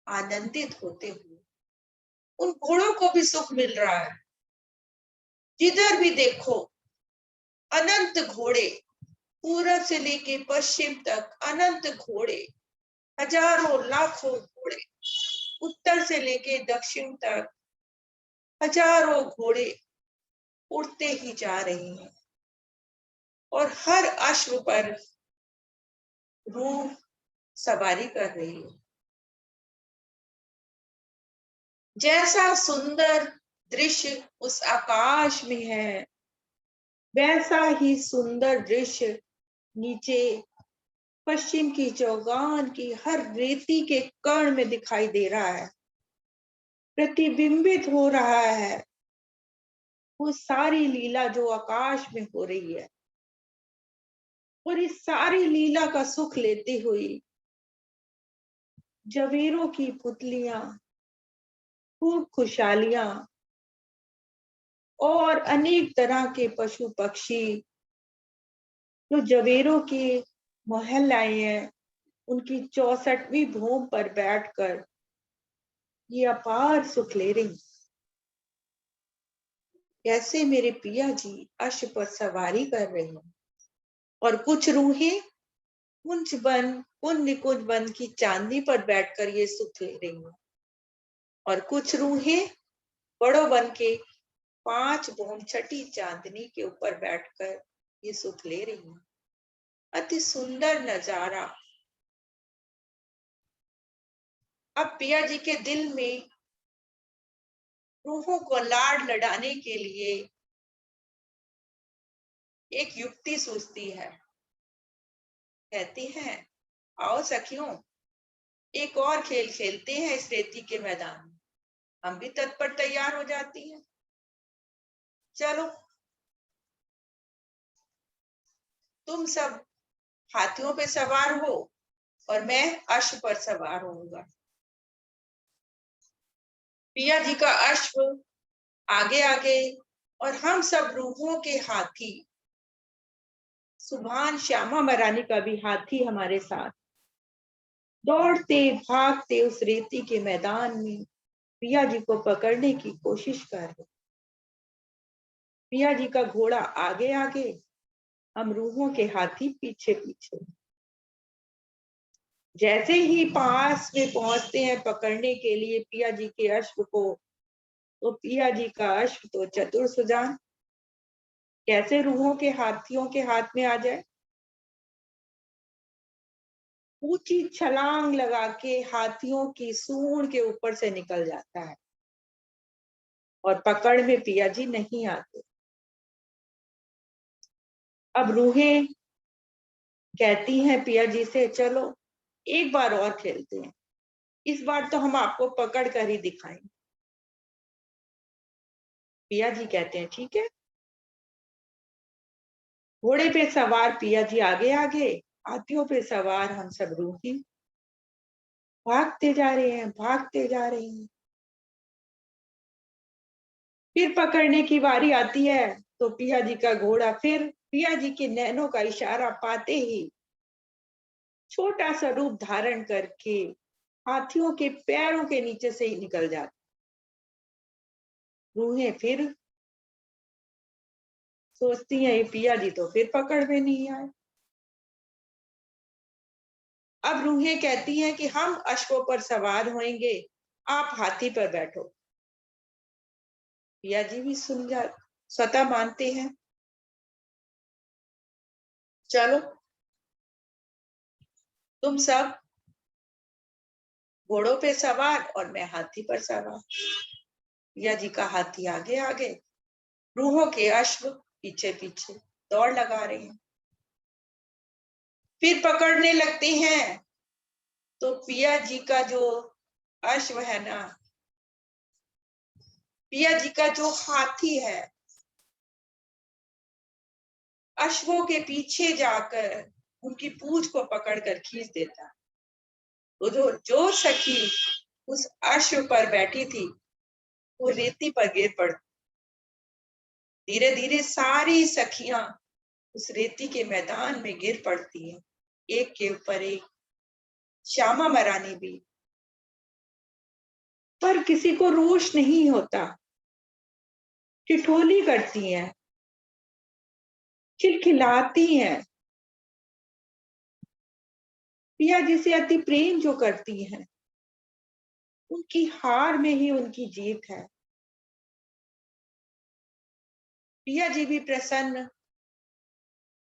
आनंदित होते हुए, उन घोड़ों को भी सुख मिल रहा है। जिधर भी देखो अनंत घोड़े, पूरब से लेके पश्चिम तक अनंत घोड़े, हजारों लाखों घोड़े, उत्तर से लेके दक्षिण तक हजारों घोड़े उड़ते ही जा रहे हैं। और हर अश्व पर रूह सवारी कर रही है। जैसा सुंदर दृश्य उस आकाश में है, वैसा ही सुंदर दृश्य नीचे पश्चिम की चौगान की हर रेती के कण में दिखाई दे रहा है, प्रतिबिंबित हो रहा है। वो सारी लीला जो आकाश में हो रही है, और इस सारी लीला का सुख लेती हुई जवेरों की पुतलियां, खूब खुशहालियां और अनेक तरह के पशु पक्षी जो जवेरों के महल आए हैं, उनकी 64वीं भूमि पर बैठकर ये अपार सुख ले रही। कैसे मेरे पिया जी अश्व पर सवारी कर रहे हैं और कुछ रूहें कुंज बन निकुंज बन की चांदी पर बैठकर ये सुख ले रही हैं और कुछ रूहें बड़ो बन के 5 भूम छठी चांदनी के ऊपर बैठकर ये सुख ले रही हैं। अति सुंदर नजारा। अब पिया जी के दिल में रूहों को लाड लडाने के लिए एक युक्ति सूझती है। कहती हैं, आओ सखियों, एक और खेल खेलते हैं इस रेती के मैदान में। हम भी तत्पर तैयार हो जाती हैं। चलो, तुम सब हाथियों पे सवार हो और मैं अश्व पर सवार होऊंगा। पिया जी का अश्व आगे आगे और हम सब रूहों के हाथी, सुभान श्यामा महारानी का भी हाथी हमारे साथ, दौड़ते भागते उस रेती के मैदान में पिया जी को पकड़ने की कोशिश कर रहे। पिया जी का घोड़ा आगे आगे, हम रूहों के हाथी पीछे पीछे। जैसे ही पास में पहुंचते हैं पकड़ने के लिए पिया जी के अश्व को, तो पिया जी का अश्व तो चतुर सुजान, कैसे रूहों के हाथियों के हाथ में आ जाए। ऊंची छलांग लगा के हाथियों की सूंड के ऊपर से निकल जाता है और पकड़ में पिया जी नहीं आते। अब रूहें कहती हैं पिया जी से, चलो एक बार और खेलते हैं, इस बार तो हम आपको पकड़ कर ही दिखाएंगे। पिया जी कहते हैं ठीक है। घोड़े पे सवार पिया जी आगे आगे, हाथियों पे सवार हम सब रूही भागते जा रहे हैं, भागते जा रहे हैं। फिर पकड़ने की बारी आती है तो पिया जी का घोड़ा फिर पिया जी के नैनों का इशारा पाते ही छोटा सा रूप धारण करके हाथियों के पैरों के नीचे से ही निकल जाता। रूहें फिर सोचती हैं, ये पिया जी तो फिर पकड़ में नहीं आए। अब रूहें कहती हैं कि हम अश्वों पर सवार होंगे, आप हाथी पर बैठो। पिया जी भी स्वतः मानते हैं। चलो, तुम सब घोड़ों पे सवार और मैं हाथी पर सवार। पिया जी का हाथी आगे आगे, रूहों के अश्व पीछे पीछे दौड़ लगा रहे हैं। फिर पकड़ने लगते हैं तो पिया जी का जो अश्व है ना, पिया जी का जो हाथी है, अश्वों के पीछे जाकर उनकी पूंछ को पकड़कर खींच देता। तो जो सखी उस अश्व पर बैठी थी वो रेती पर गिर पड़। धीरे धीरे सारी सखियां उस रेती के मैदान में गिर पड़ती हैं, एक के ऊपर एक। श्यामा महारानी भी, पर किसी को रोष नहीं होता। ठिठोली करती हैं, खिलखिलाती हैं। पिया जी से अति प्रेम जो करती हैं, उनकी हार में ही उनकी जीत है। पिया जी भी प्रसन्न,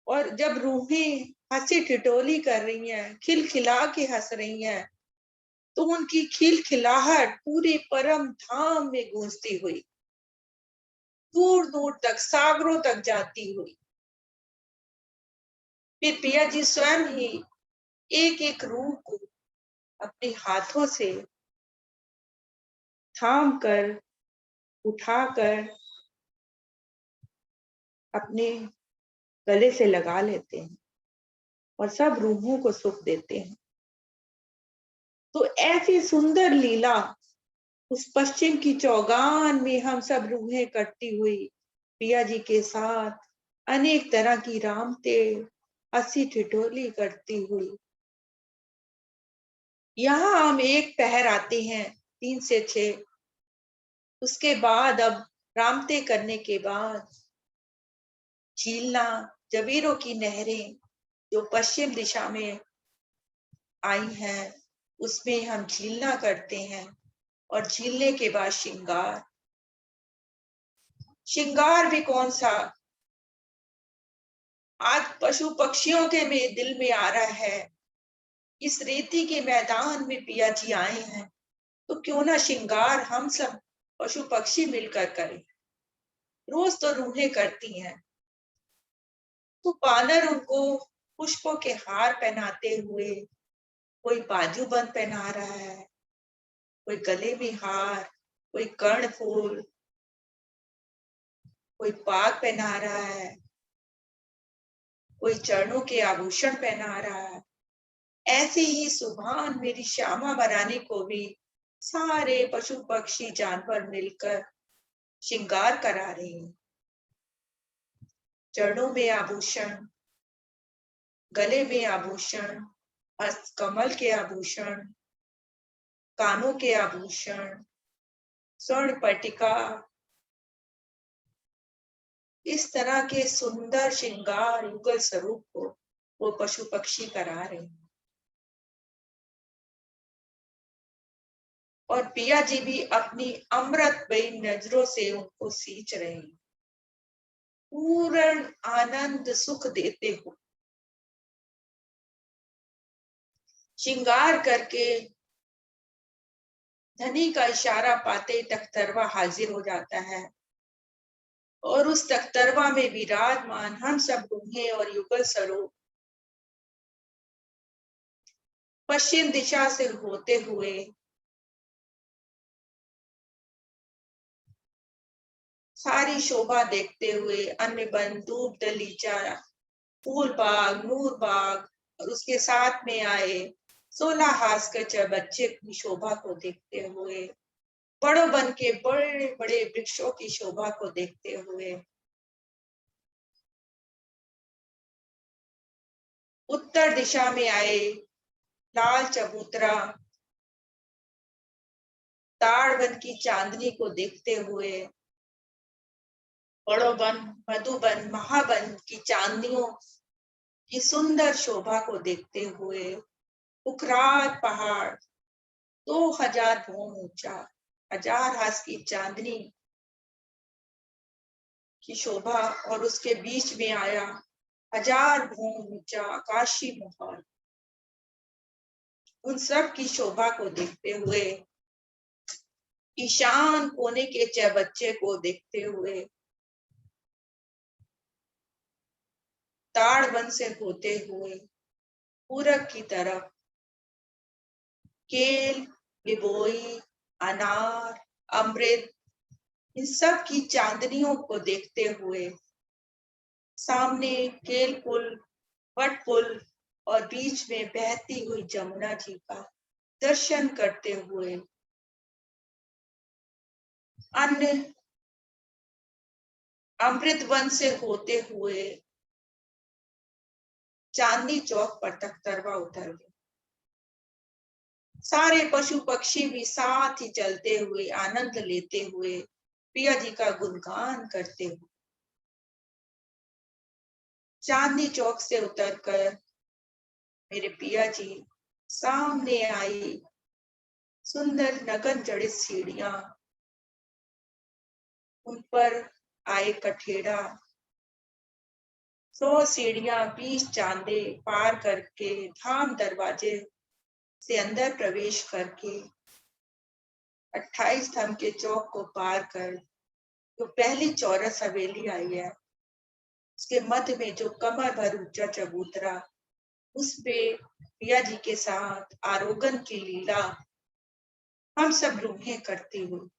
और जब रूहें हंसी ठिठोली कर रही हैं, खिलखिला के हंस रही हैं, तो उनकी खिलखिलाहट पूरे परम धाम में गूंजती हुई दूर दूर तक, सागरों तक जाती हुई। फिर पिया जी स्वयं ही एक एक रूह को अपने हाथों से थाम कर, उठाकर अपने गले से लगा लेते हैं और सब रूहों को सुख देते हैं। तो ऐसी सुंदर लीला उस पश्चिम की चौगान में हम सब रूहें कटती हुई पिया जी के साथ अनेक तरह की रामते हंसी ठिठोली करती हुई। यहाँ हम एक पहर आते हैं 3 से 6। उसके बाद अब रामते करने के बाद झीलना, जबीरों की नहरें जो पश्चिम दिशा में आई हैं, उसमें हम झीलना करते हैं। और झीलने के बाद श्रृंगार। श्रृंगार भी कौन सा, आज पशु पक्षियों के में दिल में आ रहा है। इस रेती के मैदान में पिया जी आए हैं, तो क्यों ना श्रृंगार हम सब पशु पक्षी मिलकर करें। रोज तो रूहें करती हैं, तो बानर उनको पुष्पों के हार पहनाते हुए, कोई बाजूबंद पहना रहा है, कोई गले में हार, कोई कर्णफूल, कोई पाग पहना रहा है, कोई चरणों के आभूषण पहना रहा है। ऐसे ही सुभान मेरी श्यामा बनाने को भी सारे पशु पक्षी जानवर मिलकर श्रृंगार करा रहे हैं। चरणों में आभूषण, गले में आभूषण, हस्त कमल के आभूषण, कानों के आभूषण, स्वर्ण पट्टिका, इस तरह के सुंदर श्रृंगार युगल स्वरूप को वो पशु पक्षी करा रहे हैं। और पिया जी भी अपनी अमृतमयी नजरों से उनको सींच रहे हैं, पूर्ण आनंद सुख देते हो। श्रृंगार करके धनी का इशारा पाते तख्तरवा हाजिर हो जाता है, और उस तख्तरवा में विराजमान हम सब रूहें और युगल स्वरूप पश्चिम दिशा से होते हुए सारी शोभा देखते हुए अन्य बन, धूप दलीचा, फूल बाग, नूर बाग, और उसके साथ में आए 16 हास के बच्चे की शोभा को देखते हुए, बड़ों बन के बड़े बड़े वृक्षों की शोभा को देखते हुए, उत्तर दिशा में आए लाल चबूतरा, ताड़वन की चांदनी को देखते हुए, बड़ों बन, मधुबन, महाबन की चांदनियों की सुंदर शोभा को देखते हुए, पुखराज पहाड़ 2000 भूम ऊंचा, 1000 हास की चांदनी की शोभा, और उसके बीच में आया 1000 भूम ऊंचा आकाशी महल। उन सब की शोभा को देखते हुए, ईशान कोने के चबच्चे को देखते हुए, ताड़वन से होते हुए पूरब की तरफ केल, बिबोई, अनार, अमृत, इन सब की चांदनियों को देखते हुए, सामने केल पुल, वट पुल, और बीच में बहती हुई जमुना जी का दर्शन करते हुए, अन्य अमृत वन से होते हुए चांदनी चौक पर तख्तरवा उतर गए। सारे पशु पक्षी भी साथ ही चलते हुए, आनंद लेते हुए, पिया जी का गुणगान करते हुए चांदनी चौक से उतरकर मेरे पिया जी सामने आई सुंदर नगन जड़ित सीढ़ियां, उन पर आए कठेड़ा, 100 सीढ़ियां 20 चांदे पार करके, धाम दरवाजे से अंदर प्रवेश करके 28 धम के चौक को पार कर जो पहली चौरस हवेली आई है, उसके मध्य में जो कमर भर ऊंचा चबूतरा, उसपे पिया जी के साथ आरोगन की लीला हम सब रूहें करती हुई,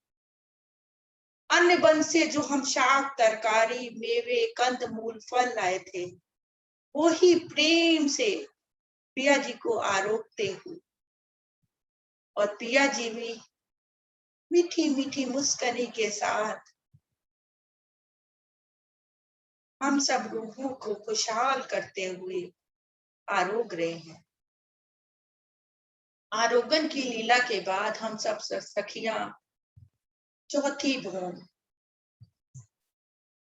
अन्य वन से जो हम शाक, तरकारी, मेवे, कंद मूल, फल लाए थे, वो ही प्रेम से पिया जी को आरोगते हुए, और पिया जी भी मीठी मीठी मुस्कानी के साथ हम सब रूहों को खुशहाल करते हुए आरोग रहे हैं। आरोगण की लीला के बाद हम सब सखियां चौथी भूमि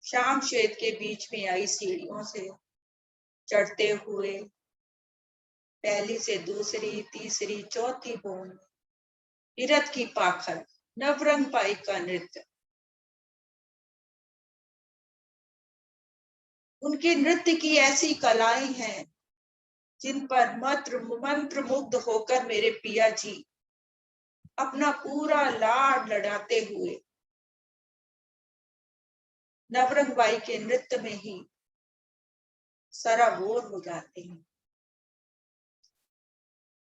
श्याम श्वेत के बीच में आई सीढ़ियों से चढ़ते हुए पहली से दूसरी, तीसरी, चौथी भूमि तीरथ की पाखर नवरंग पाई का नृत्य। उनके नृत्य की ऐसी कलाएं हैं जिन पर मंत्र मुग्ध होकर मेरे पिया जी अपना पूरा लाड लड़ाते हुए नवरंग बाई के नृत्य में ही सराबोर हो जाते हैं।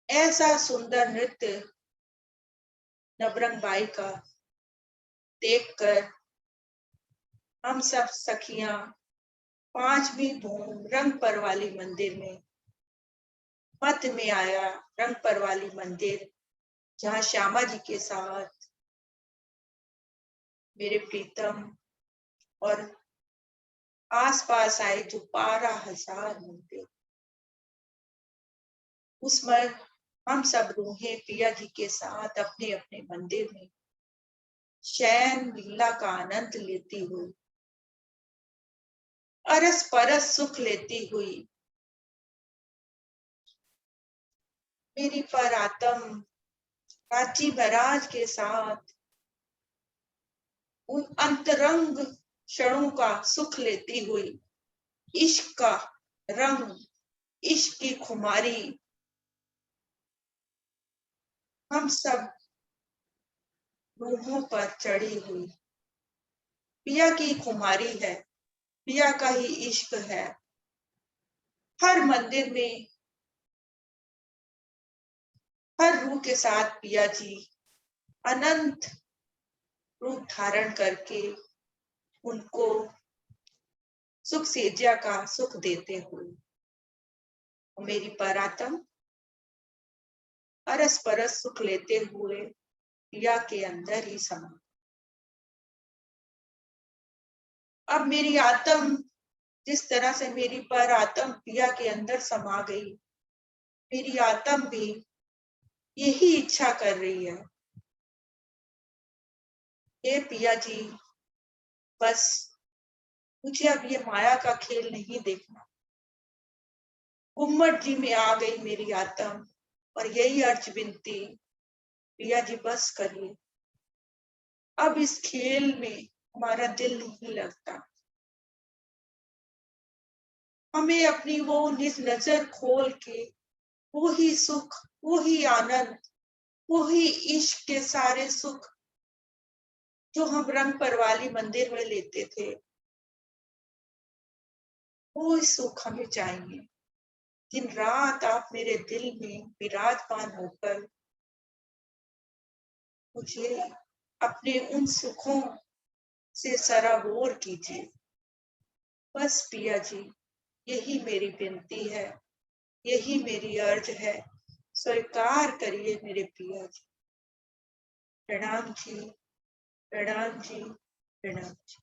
ऐसा सुंदर नृत्य नवरंग बाई का देखकर हम सब सखियां पांचवी भूमि रंग परवाली मंदिर में मत में आया। रंग परवाली मंदिर जहाँ श्यामा जी के साथ मेरे प्रीतम और आसपास आए जो 12,000 मंदिर, उसमें हम सब रूहें पिया जी के साथ अपने अपने मंदिर में शयन लीला का आनंद लेती हुई, अरस परस सुख लेती हुई मेरी परात्म प्राची महाराज के साथ उन अंतरंग क्षणों का सुख लेती हुई इश्क का रंग, इश्क की खुमारी हम सब रूहों पर चढ़ी हुई पिया की खुमारी है, पिया का ही इश्क है। हर मंदिर में हर रूह के साथ पिया जी अनंत रूप धारण करके उनको सुख सेजा का सुख देते हुए मेरी परात्म अरस परस सुख लेते हुए पिया के अंदर ही समा। अब मेरी आत्म जिस तरह से मेरी परात्म पिया के अंदर समा गई, मेरी आत्म भी यही इच्छा कर रही है, हे पिया जी बस मुझे अब ये माया का खेल नहीं देखना। गुम्मट जी में आ गई मेरी आत्म और यही अर्ज विनती, पिया जी बस करिए, अब इस खेल में हमारा दिल नहीं लगता। हमें अपनी वो निज नजर खोल के वो ही सुख, वो ही आनंद, वो ही इश्क के सारे सुख जो हम रंग परवाली मंदिर में लेते थे, वो सुख हमें चाहिए। दिन रात आप मेरे दिल में विराजमान होकर मुझे अपने उन सुखों से सराबोर कीजिए। बस पिया जी यही मेरी विनती है, यही मेरी अर्ज है, स्वीकार करिए मेरे पिया जी। प्रणाम जी, प्रणाम जी, प्रणाम जी।